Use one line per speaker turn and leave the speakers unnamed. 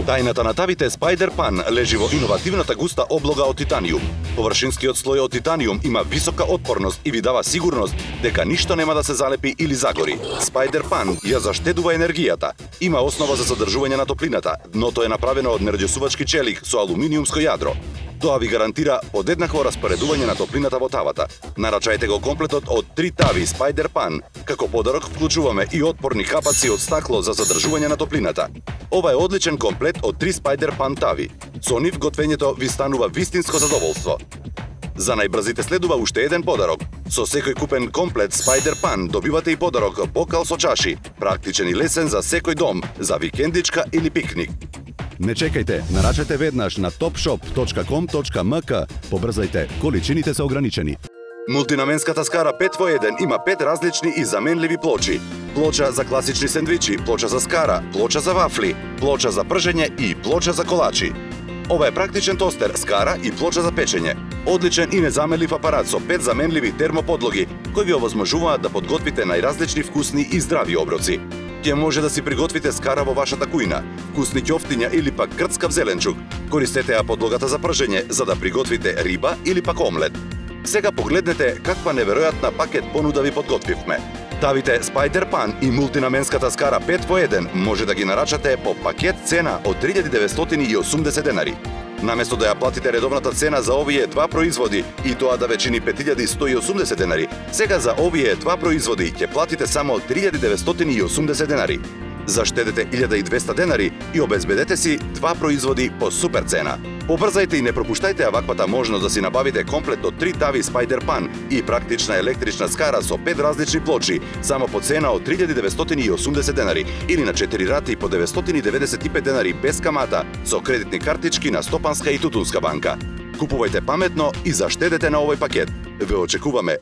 Тајната на тавите Spider Pan лежи во иновативната густа облога од титаниум. Површинскиот слој од титаниум има висока отпорност и ви дава сигурност дека ништо нема да се залепи или загори. Spider Pan ја заштедува енергијата. Има основа за задржување на топлината. Дното е направено од нерџесувачки челик со алуминиумско јадро. Тоа ви гарантира подеднакво распоредување на топлината во тавата. Нарачајте го комплетот од 3 тави Spider Pan. Како подарок вклучуваме и отпорни капаци од стакло за задржување на топлината. Ова е одличен комплет од 3 Spider Pan тави. Со нив готвењето ви станува вистинско задоволство. За најбрзите следува уште еден подарок. Со секој купен комплет Spider Pan добивате и подарок бокал со чаши, практичен и лесен за секој дом, за викендичка или пикник.
Не чекајте, нарачете веднаш на topshop.com.mk. Побрзајте, количините се ограничени.
Мултинаменската скара 5 во 1 има 5 различни и заменливи плочи. Плоча за класични сендвичи, плоча за скара, плоча за вафли, плоча за пржење и плоча за колачи. Ова е практичен тостер, скара и плоча за печење. Одличен и незаменлив апарат со 5 заменливи термоподлоги, кои ви овозможуваат да подготвите најразлични вкусни и здрави оброци. Ќе може да си приготвите скара во вашата кујна, вкусни ќофтиња или пак грцкав зеленчук. Користете ја подлогата за пржење за да приготвите риба или пак омлет. Сега погледнете каква неверојатна пакет понуда ви подготвивме. Тавите Spider Pan и мултинаменската скара 5 во 1 може да ги нарачате по пакет цена од 3980 денари. Наместо да ја платите редовната цена за овие два производи и тоа да ве чини 5180 денари, сега за овие два производи ќе платите само 3980 денари. Заштедете 1200 денари и обезбедете си два производи по супер цена. Побрзајте и не пропуштајте ја ваквата можност да си набавите комплет од 3 тави Spider Pan и практична електрична скара со 5 различни плочи, само по цена од 3980 денари или на 4 рати по 995 денари без камата со кредитни картички на Стопанска и Тутунска банка. Купувајте паметно и заштедете на овој пакет. Ве очекуваме